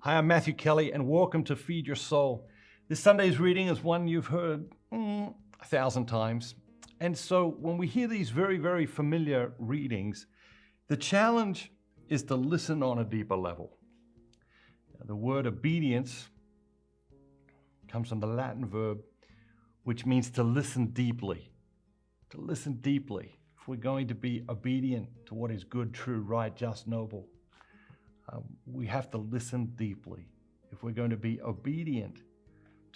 Hi, I'm Matthew Kelly, and welcome to Feed Your Soul. This Sunday's reading is one you've heard 1,000 times. And so when we hear these very, very familiar readings, the challenge is to listen on a deeper level. The word obedience comes from the Latin verb, which means to listen deeply. To listen deeply. If we're going to be obedient to what is good, true, right, just, noble, we have to listen deeply. If we're going to be obedient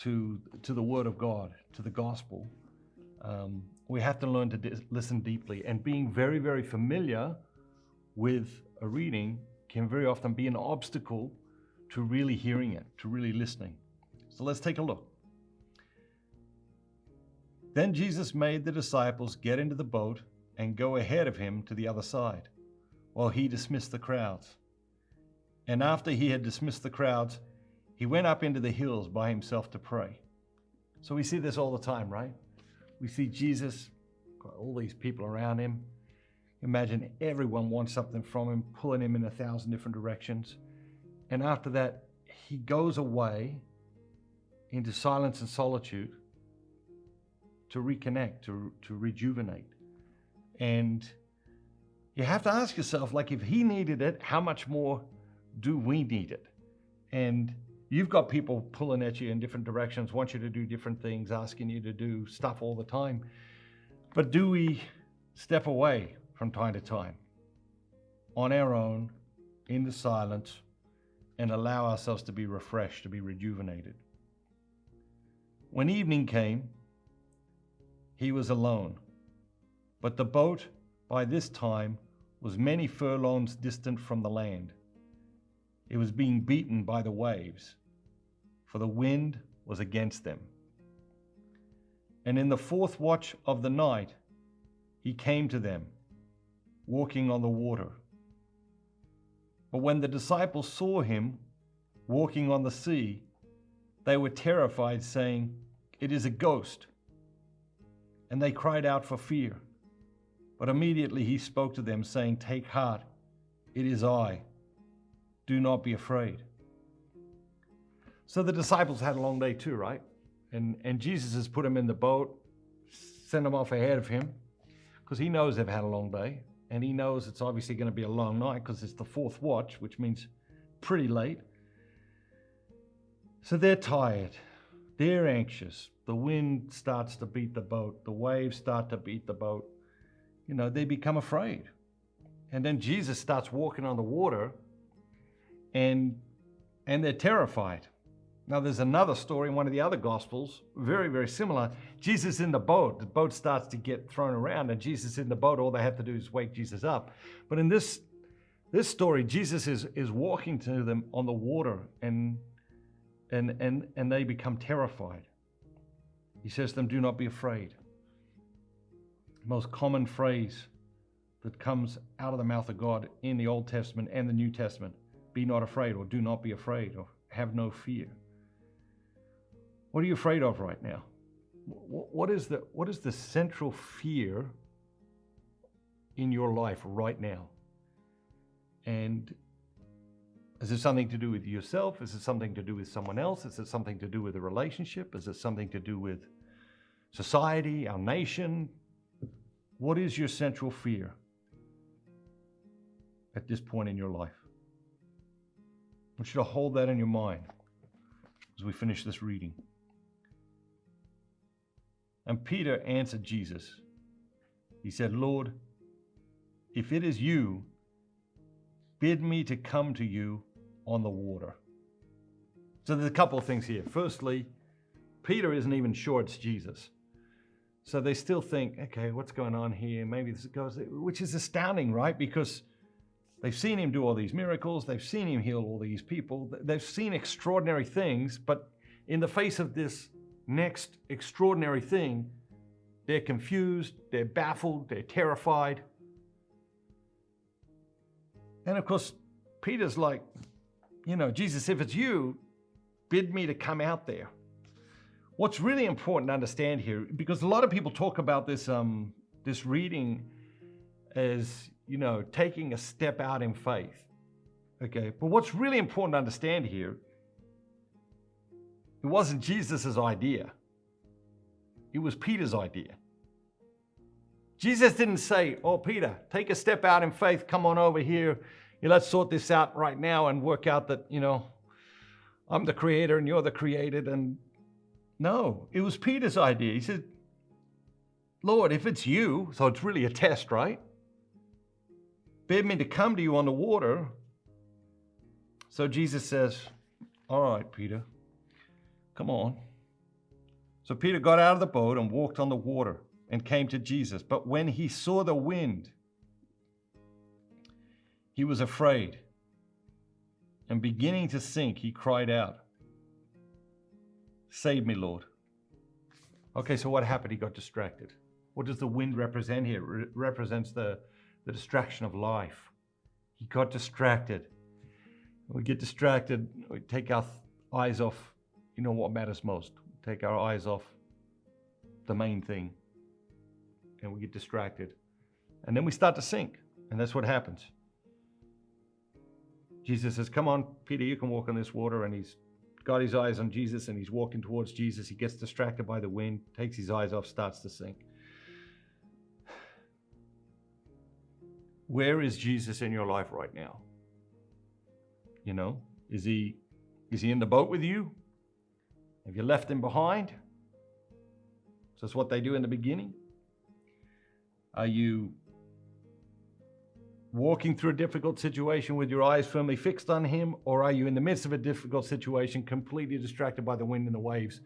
to the Word of God, to the gospel, we have to learn to listen deeply. And being very, very familiar with a reading can very often be an obstacle to really hearing it, to really listening. So let's take a look. Then Jesus made the disciples get into the boat and go ahead of him to the other side, while he dismissed the crowds. And after he had dismissed the crowds, he went up into the hills by himself to pray. So we see this all the time, right? We see Jesus, got all these people around him. Imagine everyone wants something from him, pulling him in 1,000 different directions. And after that, he goes away into silence and solitude to reconnect, to rejuvenate. And you have to ask yourself, like, if he needed it, how much more do we need it? And you've got people pulling at you in different directions, want you to do different things, asking you to do stuff all the time. But do we step away from time to time on our own, in the silence, and allow ourselves to be refreshed, to be rejuvenated? When evening came, he was alone, but the boat by this time was many furlongs distant from the land. It was being beaten by the waves, for the wind was against them. And in the fourth watch of the night, he came to them, walking on the water. But when the disciples saw him walking on the sea, they were terrified, saying, "It is a ghost." And they cried out for fear. But immediately he spoke to them, saying, "Take heart, it is I. Do not be afraid." So the disciples had a long day too, right? And Jesus has put them in the boat, sent them off ahead of him, because he knows they've had a long day. And he knows it's obviously going to be a long night because it's the fourth watch, which means pretty late. So they're tired. They're anxious. The wind starts to beat the boat. The waves start to beat the boat. You know, they become afraid. And then Jesus starts walking on the water, and they're terrified. Now, there's another story in one of the other Gospels, very, very similar. Jesus in the boat starts to get thrown around, and Jesus in the boat, all they have to do is wake Jesus up. But in this story, Jesus is walking to them on the water, and they become terrified. He says to them, "Do not be afraid." The most common phrase that comes out of the mouth of God in the Old Testament and the New Testament: be not afraid, or do not be afraid, or have no fear. What are you afraid of right now? What is the central fear in your life right now? And is it something to do with yourself? Is it something to do with someone else? Is it something to do with a relationship? Is it something to do with society, our nation? What is your central fear at this point in your life? I want you to hold that in your mind as we finish this reading. And Peter answered Jesus. He said, "Lord, if it is you, bid me to come to you on the water." So there's a couple of things here. Firstly, Peter isn't even sure it's Jesus. So they still think, okay, what's going on here? Maybe this goes, which is astounding, right? Because they've seen him do all these miracles. They've seen him heal all these people. They've seen extraordinary things, but in the face of this next extraordinary thing, they're confused, they're baffled, they're terrified. And of course, Peter's like, Jesus, if it's you, bid me to come out there. What's really important to understand here, because a lot of people talk about this reading as, taking a step out in faith. Okay, but what's really important to understand here, it wasn't Jesus's idea. It was Peter's idea. Jesus didn't say, oh, Peter, take a step out in faith. Come on over here. Let's sort this out right now and work out that, I'm the creator and you're the created. And no, it was Peter's idea. He said, Lord, if it's you, so it's really a test, right? Bid me to come to you on the water. So Jesus says, all right, Peter, come on. So Peter got out of the boat and walked on the water and came to Jesus. But when he saw the wind, he was afraid. And beginning to sink, he cried out, save me, Lord. Okay, so what happened? He got distracted. What does the wind represent here? It represents the distraction of life. He got distracted. We get distracted, we take our eyes off, what matters most. Take our eyes off the main thing. And we get distracted. And then we start to sink. And that's what happens. Jesus says, come on, Peter, you can walk on this water. And he's got his eyes on Jesus and he's walking towards Jesus. He gets distracted by the wind, takes his eyes off, starts to sink. Where is Jesus in your life right now? Is he in the boat with you? Have you left him behind? So that's what they do in the beginning. Are you walking through a difficult situation with your eyes firmly fixed on him? Or are you in the midst of a difficult situation, completely distracted by the wind and the waves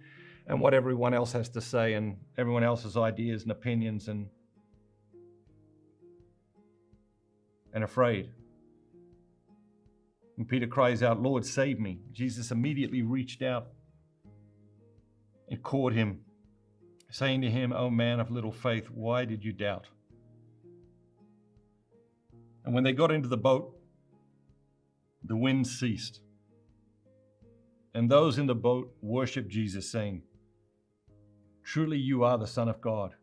and what everyone else has to say and everyone else's ideas and opinions and afraid? And Peter cries out, Lord, save me. Jesus immediately reached out and caught him, saying to him, O man of little faith, why did you doubt? And when they got into the boat, the wind ceased. And those in the boat worshiped Jesus, saying, truly you are the Son of God.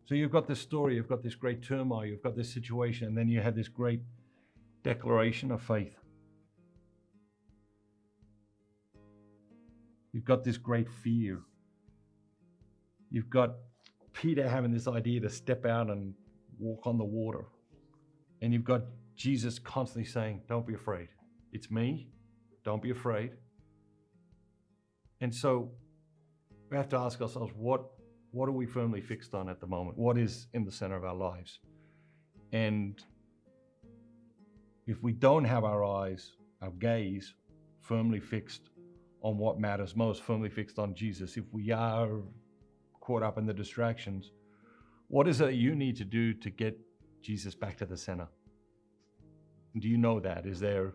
So you've got this story, you've got this great turmoil, you've got this situation, and then you had this great declaration of faith. You've got this great fear. You've got Peter having this idea to step out and walk on the water. And you've got Jesus constantly saying, don't be afraid. It's me. Don't be afraid. And so we have to ask ourselves, what are we firmly fixed on at the moment? What is in the center of our lives? And if we don't have our eyes, our gaze firmly fixed on what matters most, firmly fixed on Jesus, if we are caught up in the distractions, what is it you need to do to get Jesus back to the center? Do you know that? Is there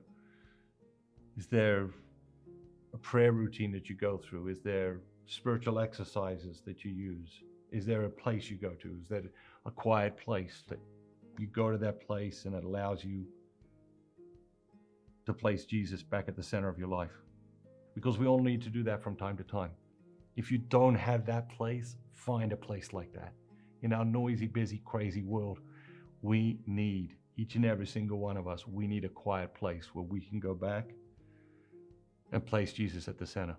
a prayer routine that you go through? Is there spiritual exercises that you use? Is there a place you go to? Is there a quiet place that you go to that place and it allows you to place Jesus back at the center of your life? Because we all need to do that from time to time. If you don't have that place, find a place like that. In our noisy, busy, crazy world, we need, each and every single one of us, we need a quiet place where we can go back and place Jesus at the center.